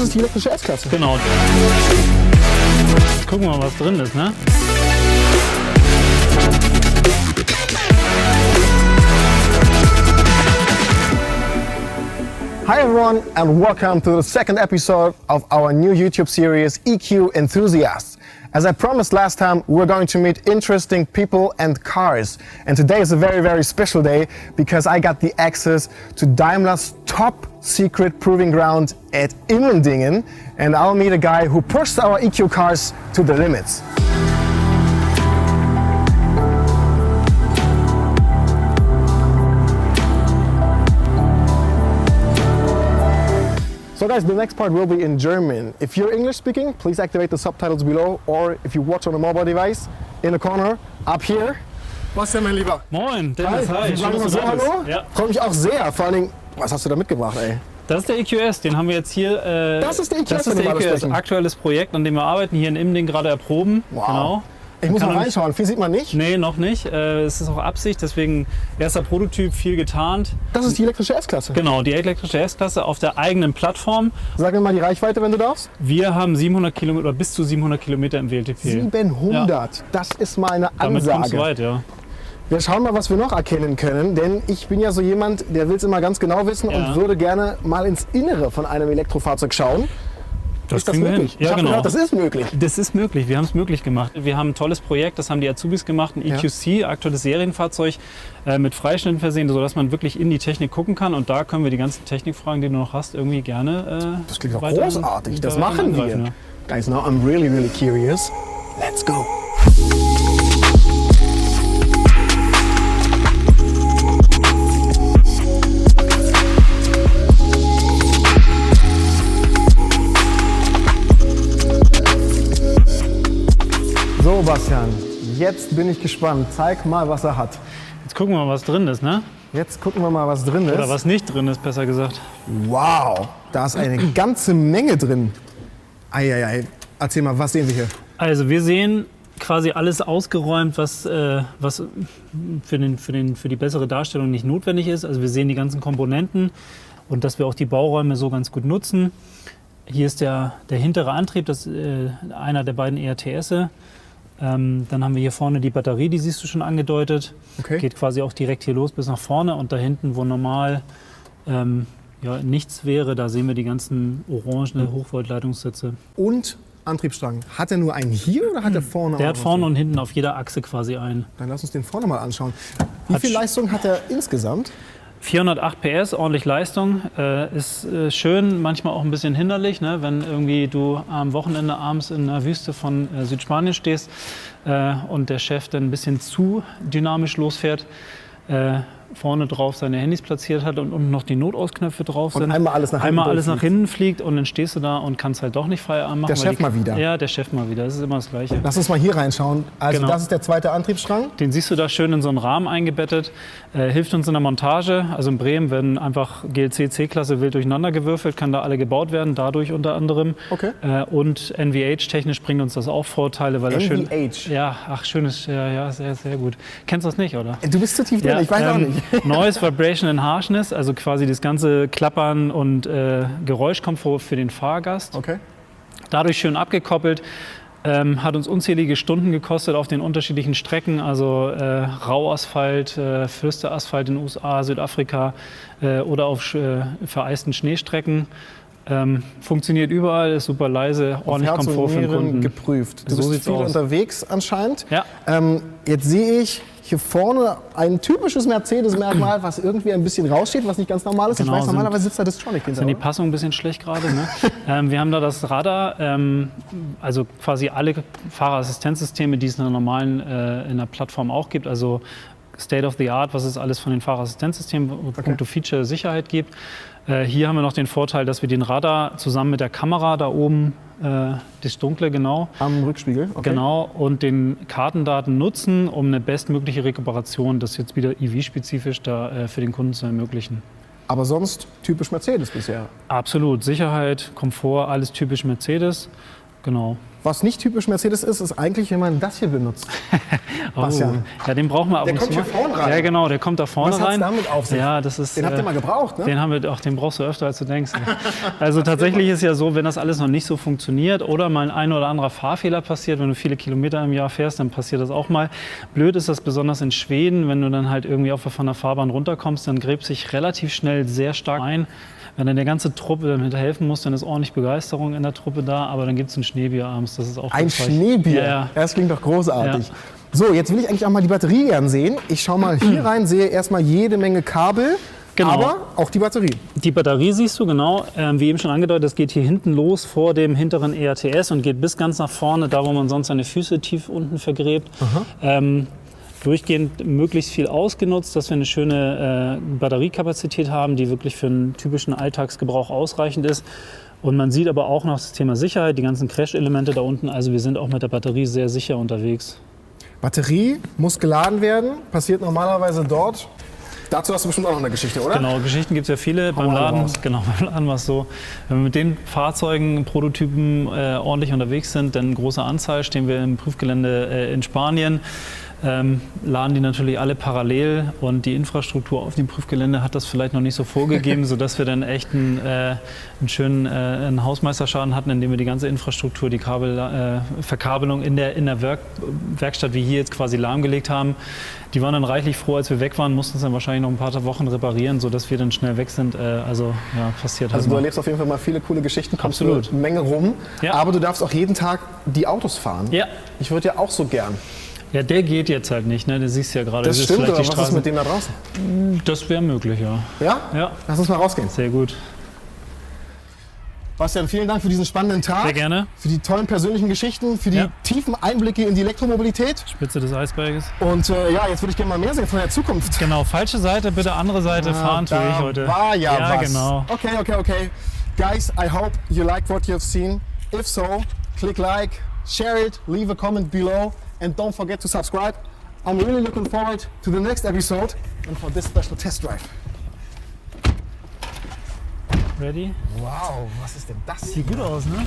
Das ist die elektrische S-Klasse. Genau. Gucken wir mal, was drin ist, ne? Hi everyone and welcome to the second episode of our new YouTube series EQ Enthusiasts. As I promised last time, we're going to meet interesting people and cars. And today is a very, very special day because I got the access to Daimler's top secret proving ground at Immendingen, and I'll meet a guy who pushed our EQ cars to the limits. So guys, the next part will be in German. If you're English speaking, please activate the subtitles below, or if you watch on a mobile device, in the corner, up here. Was denn, mein Lieber? Moin, Dennis, hi. Schön, dass du da bist. Hallo? Ja. Freue mich auch sehr. Vor allen Dingen, was hast du da mitgebracht, ey? Das ist der EQS, den haben wir jetzt hier. Das ist der EQS, das ist der EQS, aktuelles Projekt, an dem wir arbeiten, hier in Immendingen gerade erproben. Wow. Genau. Ich muss mal reinschauen, viel sieht man nicht. Nee, noch nicht. Es ist auch Absicht, deswegen erster Prototyp, viel getarnt. Das ist die elektrische S-Klasse. Genau, die elektrische S-Klasse auf der eigenen Plattform. Sag mir mal die Reichweite, wenn du darfst. Wir haben 700 Kilometer oder bis zu 700 Kilometer im WLTP. 700, ja. Das ist mal eine Ansage. Damit kommst du weit, ja. Wir schauen mal, was wir noch erkennen können, denn ich bin ja so jemand, der will es immer ganz genau wissen und würde gerne mal ins Innere von einem Elektrofahrzeug schauen. Das ist das möglich? Ja, genau. Gedacht, das ist möglich. Das ist möglich. Wir haben es möglich gemacht. Wir haben ein tolles Projekt, das haben die Azubis gemacht, ein EQC, aktuelles Serienfahrzeug mit Freischnitten versehen, sodass man wirklich in die Technik gucken kann. Und da können wir die ganzen Technikfragen, die du noch hast, irgendwie gerne das klingt doch großartig. Das machen wir. Ja. Guys, now I'm really, really curious. Let's go. So, Bastian, jetzt bin ich gespannt. Zeig mal, was er hat. Jetzt gucken wir mal, was drin ist, ne? Jetzt gucken wir mal, was drin ist. Oder was nicht drin ist, besser gesagt. Wow, da ist eine ganze Menge drin. Eieiei. Erzähl mal, was sehen wir hier? Also wir sehen quasi alles ausgeräumt, was für die bessere Darstellung nicht notwendig ist. Also wir sehen die ganzen Komponenten und dass wir auch die Bauräume so ganz gut nutzen. Hier ist der hintere Antrieb, das ist einer der beiden ERTS. Dann haben wir hier vorne die Batterie, die siehst du schon angedeutet. Okay. Geht quasi auch direkt hier los bis nach vorne. Und da hinten, wo normal nichts wäre, da sehen wir die ganzen orangen Hochvoltleitungssätze. Und Antriebsstrang. Hat er nur einen hier oder hat er vorne? Der hat vorne und hinten auf jeder Achse quasi einen. Dann lass uns den vorne mal anschauen. Wie viel Leistung hat er insgesamt? 408 PS, ordentlich Leistung, ist schön, manchmal auch ein bisschen hinderlich, ne? Wenn irgendwie du am Wochenende abends in der Wüste von Südspanien stehst und der Chef dann ein bisschen zu dynamisch losfährt, vorne drauf seine Handys platziert hat und unten noch die Notausknöpfe drauf sind. Und einmal alles nach hinten fliegt und dann stehst du da und kannst halt doch nicht Feierabend machen. Der Chef mal wieder. Ja, der Chef mal wieder, das ist immer das Gleiche. Lass uns mal hier reinschauen. Also das ist der zweite Antriebsstrang. Den siehst du da schön in so einen Rahmen eingebettet. Hilft uns in der Montage. Also in Bremen werden einfach GLC, C-Klasse wild durcheinander gewürfelt, kann da alle gebaut werden, dadurch unter anderem. Okay. Und NVH-technisch bringt uns das auch Vorteile, weil das schön... NVH? Ja, ach, schönes, ja, sehr, sehr gut. Kennst du das nicht, oder? Du bist zu tief drin, ich weiß auch nicht. Noise, Vibration and Harshness, also quasi das ganze Klappern und Geräuschkomfort für den Fahrgast. Okay. Dadurch schön abgekoppelt. Hat uns unzählige Stunden gekostet auf den unterschiedlichen Strecken, also Rauasphalt, Flüsterasphalt in den USA, Südafrika oder auf vereisten Schneestrecken. Funktioniert überall, ist super leise, ordentlich Komfort für den Kunden. Geprüft. Du bist viel unterwegs anscheinend. Ja. Jetzt sehe ich hier vorne ein typisches Mercedes-Merkmal, was irgendwie ein bisschen raussteht, was nicht ganz normal ist. Genau, ich weiß, normalerweise sitzt da Distronic hinter. Sind die Passung ein bisschen schlecht gerade, ne? Wir haben da das Radar, also quasi alle Fahrerassistenzsysteme, die es in der normalen in der Plattform auch gibt, also State of the Art, was es alles von den Fahrerassistenzsystemen punkto Feature Sicherheit gibt. Hier haben wir noch den Vorteil, dass wir den Radar zusammen mit der Kamera da oben, das Dunkle genau. Am Rückspiegel, okay. Genau, und den Kartendaten nutzen, um eine bestmögliche Rekuperation, das jetzt wieder EV-spezifisch da für den Kunden zu ermöglichen. Aber sonst typisch Mercedes bisher? Absolut, Sicherheit, Komfort, alles typisch Mercedes, genau. Was nicht typisch Mercedes ist, ist eigentlich, wenn man das hier benutzt. Bastian. Ja, den brauchen wir ab Der und zu kommt hier vorne rein. Ja, genau, der kommt da vorne Was hat's rein. damit auf sich? Ja, das ist, Den habt ihr mal gebraucht, ne? Den brauchst du öfter, als du denkst. Also tatsächlich ist ja so, wenn das alles noch nicht so funktioniert oder mal ein oder anderer Fahrfehler passiert, wenn du viele Kilometer im Jahr fährst, dann passiert das auch mal. Blöd ist das besonders in Schweden, wenn du dann halt irgendwie auch von der Fahrbahn runterkommst, dann gräbt sich relativ schnell sehr stark ein. Wenn dann der ganze Truppe damit helfen muss, dann ist ordentlich Begeisterung in der Truppe da, aber dann gibt es ein Schneebier abends, das ist auch Ein Schneebier? Ja. Das klingt doch großartig. Ja. So, jetzt will ich eigentlich auch mal die Batterie gern sehen. Ich schaue mal hier rein, sehe erstmal jede Menge Kabel, Genau. aber auch die Batterie. Die Batterie siehst du, genau, wie eben schon angedeutet, das geht hier hinten los vor dem hinteren ERTS und geht bis ganz nach vorne, da wo man sonst seine Füße tief unten vergräbt. Durchgehend möglichst viel ausgenutzt, dass wir eine schöne Batteriekapazität haben, die wirklich für einen typischen Alltagsgebrauch ausreichend ist. Und man sieht aber auch noch das Thema Sicherheit, die ganzen Crash-Elemente da unten. Also wir sind auch mit der Batterie sehr sicher unterwegs. Batterie muss geladen werden, passiert normalerweise dort. Dazu hast du bestimmt auch noch eine Geschichte, oder? Genau, Geschichten gibt es ja viele. Beim Laden war es so, wenn wir mit den Fahrzeugen, Prototypen ordentlich unterwegs sind, dann große Anzahl, stehen wir im Prüfgelände in Spanien. Laden die natürlich alle parallel und die Infrastruktur auf dem Prüfgelände hat das vielleicht noch nicht so vorgegeben, sodass wir dann echt einen schönen Hausmeisterschaden hatten, indem wir die ganze Infrastruktur, die Verkabelung in der Werkstatt wie hier jetzt quasi lahmgelegt haben. Die waren dann reichlich froh, als wir weg waren, mussten es dann wahrscheinlich noch ein paar Wochen reparieren, sodass wir dann schnell weg sind. Also ja, passiert halt. Also du erlebst auf jeden Fall mal viele coole Geschichten, kommst Absolut. eine Menge rum, Ja. aber du darfst auch jeden Tag die Autos fahren. Ja. Ich würde ja auch so gern. Ja, der geht jetzt halt nicht, ne? Du siehst ja gerade. Das stimmt, aber was ist mit dem da draußen? Das wäre möglich, ja. Ja? Ja. Lass uns mal rausgehen. Sehr gut. Bastian, vielen Dank für diesen spannenden Tag. Sehr gerne. Für die tollen persönlichen Geschichten, für die tiefen Einblicke in die Elektromobilität. Spitze des Eisberges. Und ja, jetzt würde ich gerne mal mehr sehen von der Zukunft. Genau, falsche Seite, bitte andere Seite fahren tue ich heute. War ja was. Genau. Okay. Guys, I hope you liked what you have seen. If so, click like, share it, leave a comment below, and don't forget to subscribe. I'm really looking forward to the next episode and for this special test drive. Ready? Wow, was ist denn das? Sieht gut aus, ne?